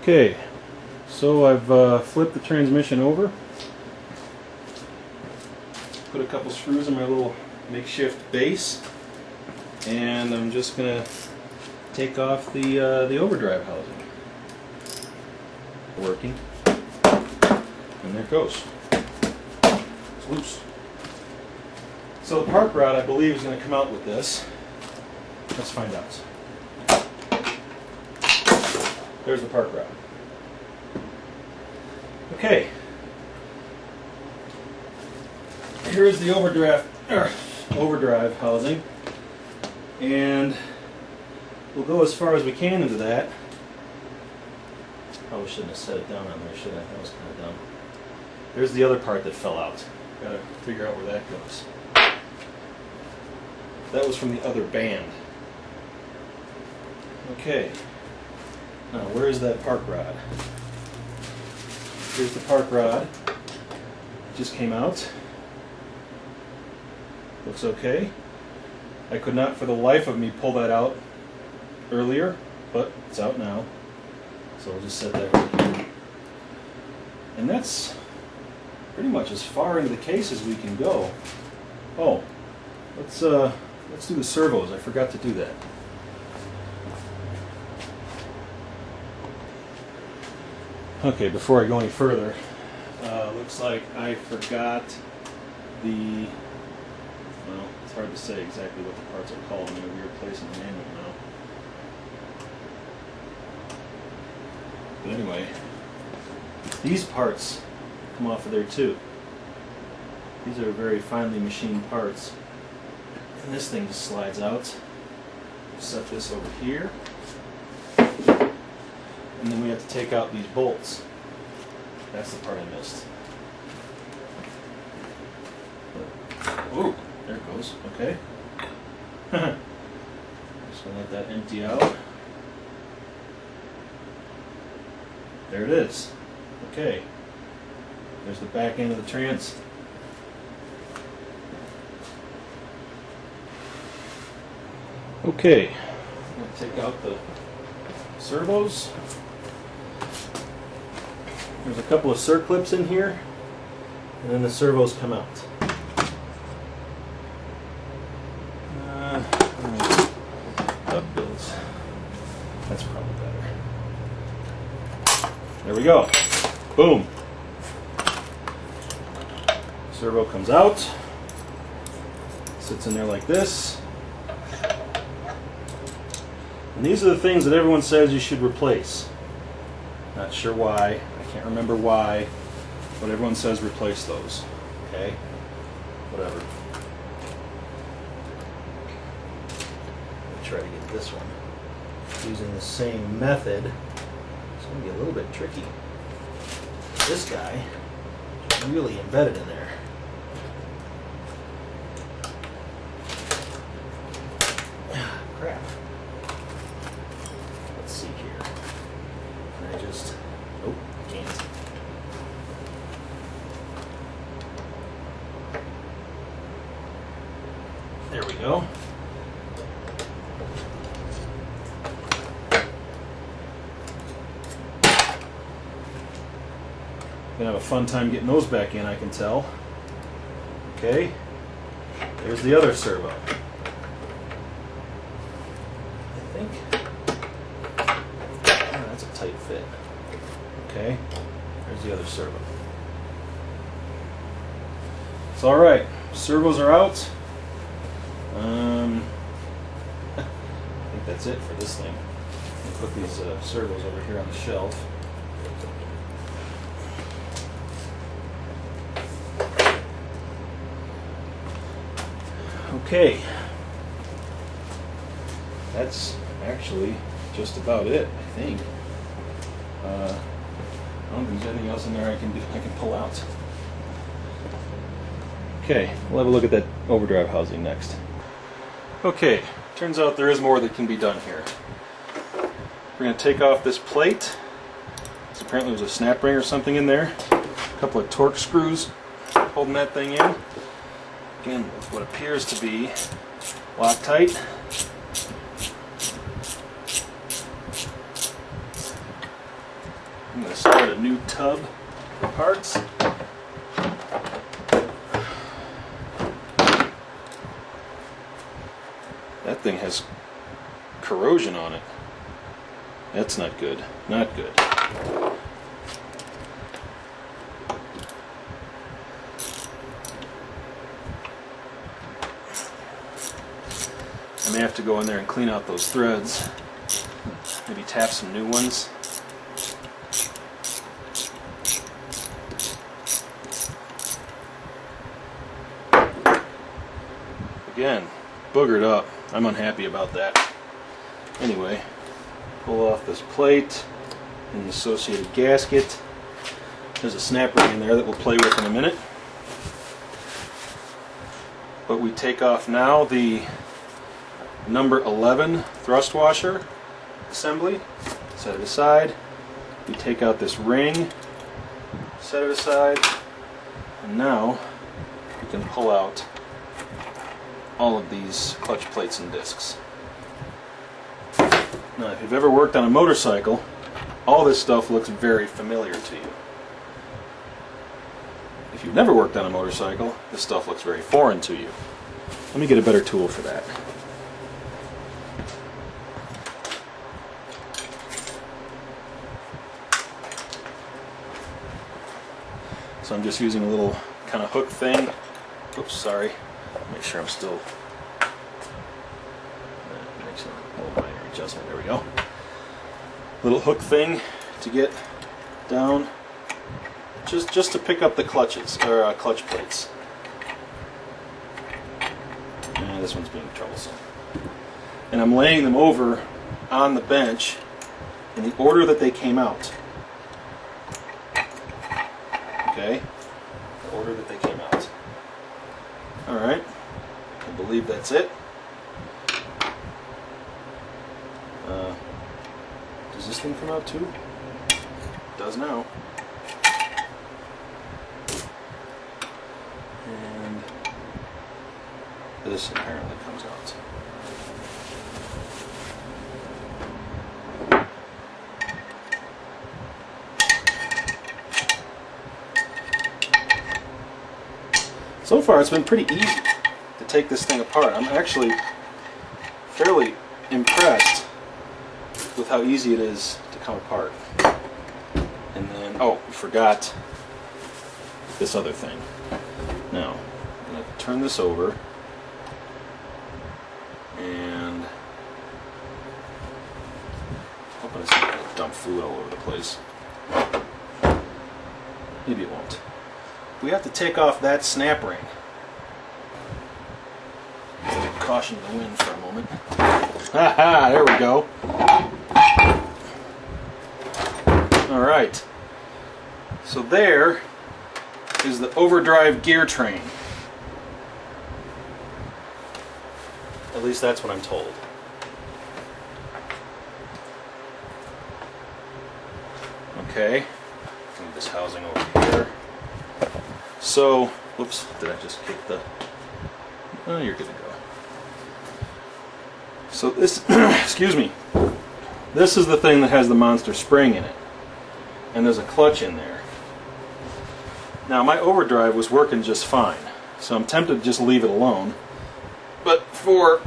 Okay, so I've flipped the transmission over, put a couple screws in my little makeshift base, and I'm just going to take off the overdrive housing. Working, and there it goes. It's loose. So the park rod, I believe, is going to come out with this. Let's find out. There's the park rod. Okay. Here is the overdrive housing, and we'll go as far as we can into that. Probably shouldn't have set it down on there, should I? That was kind of dumb. There's the other part that fell out. Got to figure out where that goes. That was from the other band. Okay. Now, where is that park rod? Here's the park rod. It just came out. Looks okay. I could not for the life of me pull that out earlier, but it's out now. So we'll just set that right here. And that's pretty much as far into the case as we can go. Oh, let's do the servos. I forgot to do that. Okay, before I go any further, looks like I forgot the, well, it's hard to say exactly what the parts are called. I'm going to be replacing the manual now. But anyway, these parts come off of there too. These are very finely machined parts. And this thing just slides out. Set this over here. And then we have to take out these bolts. That's the part I missed. Oh, there it goes. Okay. Just gonna let that empty out. There it is. Okay. There's the back end of the trans. Okay. I'm going to take out the servos. There's a couple of circlips in here, and then the servos come out. Up builds. That's probably better. There we go. Boom. Servo comes out. Sits in there like this. And these are the things that everyone says you should replace. Not sure why. I can't remember why. But everyone says replace those. Okay? Whatever. I'll try to get this one using the same method. It's going to be a little bit tricky. This guy is really embedded in there. Crap. Let's see here. Can I just... Nope, can't. There we go. Gonna have a fun time getting those back in, I can tell. Okay. There's the other servo. I think. Oh, that's a tight fit. Okay. There's the other servo. It's all right. Servos are out. I think that's it for this thing. I'll put these servos over here on the shelf. Okay, that's actually just about it, I think. I don't think there's anything else in there I can pull out. Okay, we'll have a look at that overdrive housing next. Okay, turns out there is more that can be done here. We're going to take off this plate. So apparently there's a snap ring or something in there. A couple of torque screws holding that thing in. Again, with what appears to be Loctite. I'm going to start a new tub for parts. That thing has corrosion on it. That's not good. Not good. I may have to go in there and clean out those threads. Maybe tap some new ones. Again, boogered up. I'm unhappy about that. Anyway, pull off this plate and the associated gasket. There's a snap ring in there that we'll play with in a minute. But we take off now the number 11 thrust washer assembly, set it aside. We take out this ring, set it aside, and now we can pull out all of these clutch plates and discs. Now, if you've ever worked on a motorcycle, all this stuff looks very familiar to you. If you've never worked on a motorcycle, this stuff looks very foreign to you. Let me get a better tool for that. So I'm just using a little kind of hook thing. Oops, sorry. Make sure I'm still. That makes a little minor adjustment. There we go. Little hook thing to get down, just to pick up the clutches or clutch plates. And this one's being troublesome. And I'm laying them over on the bench in the order that they came out. Okay, the order that they came out. All right, I believe that's it. Does this thing come out too? It does now. And this apparently comes out. So far, it's been pretty easy to take this thing apart. I'm actually fairly impressed with how easy it is to come apart. And then, oh, we forgot this other thing. Now, I'm going to turn this over and hoping it's not going to dump fluid all over the place. Maybe it won't. We have to take off that snap ring. Caution the wind for a moment. Haha, there we go. Alright. So there is the overdrive gear train. At least that's what I'm told. Okay. Move this housing over here. So, whoops, did I just kick the... Oh, you're good to go. So this, excuse me, this is the thing that has the monster spring in it. And there's a clutch in there. Now, my overdrive was working just fine, so I'm tempted to just leave it alone. But for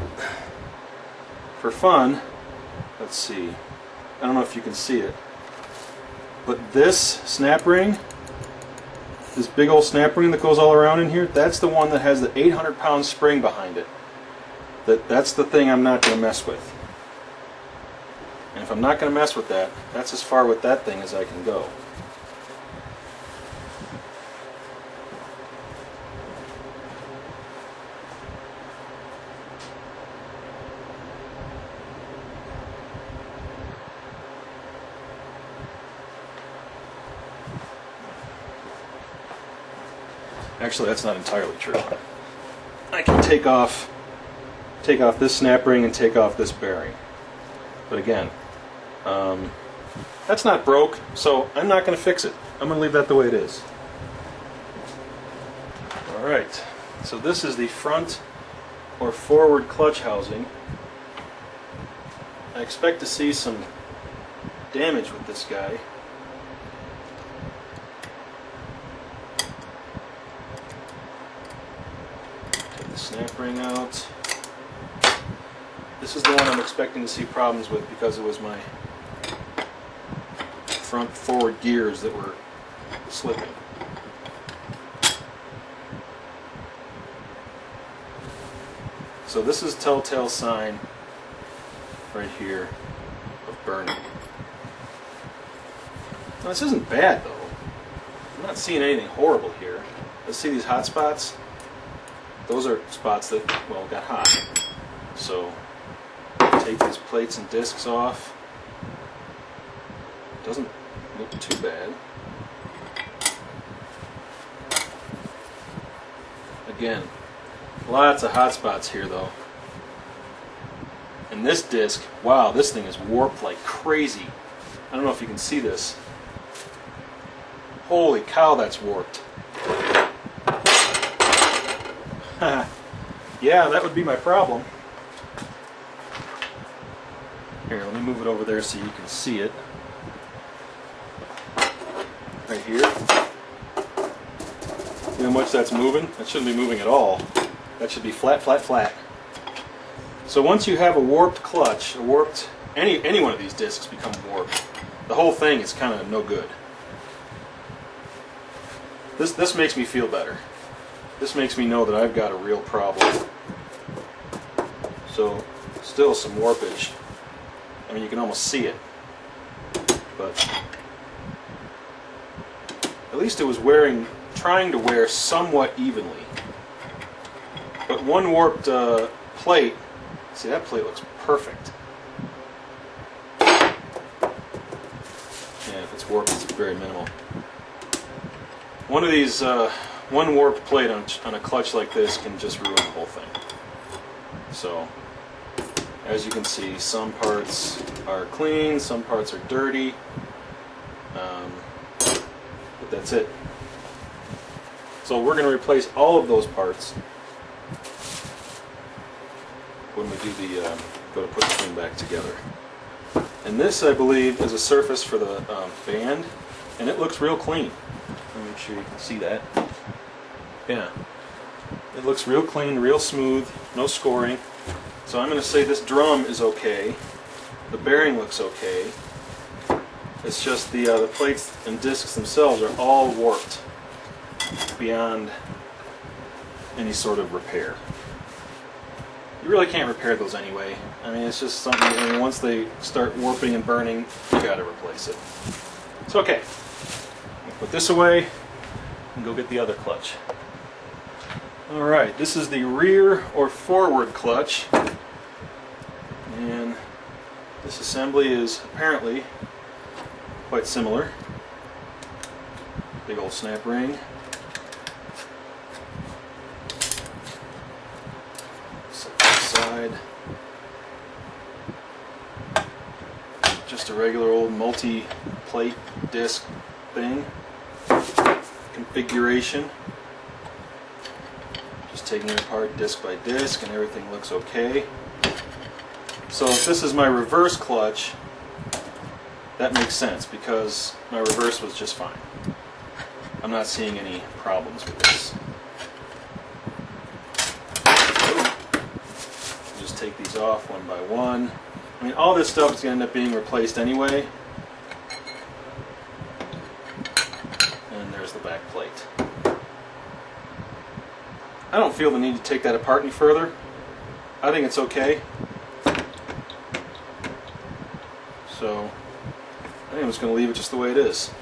fun, let's see, I don't know if you can see it, but this snap ring, this big old snap ring that goes all around in here, that's the one that has the 800-pound spring behind it. That's the thing I'm not going to mess with. And if I'm not going to mess with that, that's as far with that thing as I can go. Actually, that's not entirely true. I can take off this snap ring and take off this bearing. But again, that's not broke, so I'm not going to fix it. I'm going to leave that the way it is. Alright, so this is the front or forward clutch housing. I expect to see some damage with this guy. snap ring out. This is the one I'm expecting to see problems with because it was my front forward gears that were slipping. So this is telltale sign right here of burning. Now, this isn't bad though. I'm not seeing anything horrible here. Let's see these hot spots. Those are spots that, well, got hot. So take these plates and discs off. Doesn't look too bad. Again, lots of hot spots here though. And this disc, wow, this thing is warped like crazy. I don't know if you can see this. Holy cow, that's warped. Yeah, that would be my problem. Here, let me move it over there so you can see it. Right here. See how much that's moving? That shouldn't be moving at all. That should be flat, flat, flat. So once you have a warped clutch, any one of these discs become warped, the whole thing is kind of no good. This makes me feel better. This makes me know that I've got a real problem. So, still some warpage. I mean, you can almost see it. But at least it was trying to wear somewhat evenly. But one warped plate, see, that plate looks perfect. Yeah, if it's warped, it's very minimal. One of these, one warped plate on a clutch like this can just ruin the whole thing. So, as you can see, some parts are clean, some parts are dirty, but that's it. So we're going to replace all of those parts when we do go to put the thing back together. And this, I believe, is a surface for the band, and it looks real clean. Let me make sure you can see that. Yeah. It looks real clean, real smooth, no scoring. So I'm going to say this drum is okay. The bearing looks okay. It's just the plates and discs themselves are all warped beyond any sort of repair. You really can't repair those anyway. I mean, it's just something, I mean, once they start warping and burning, you got to replace it. It's okay. Put this away and go get the other clutch. Alright, this is the rear or forward clutch, and this assembly is apparently quite similar. Big old snap ring. Set that aside. Just a regular old multi-plate disc thing. Configuration. Just taking it apart disc by disc, and everything looks okay. So if this is my reverse clutch, that makes sense because my reverse was just fine. I'm not seeing any problems with this. Just take these off one by one. I mean, all this stuff is going to end up being replaced anyway. And there's the back plate. I don't feel the need to take that apart any further. I think it's okay. So I think I'm just going to leave it just the way it is.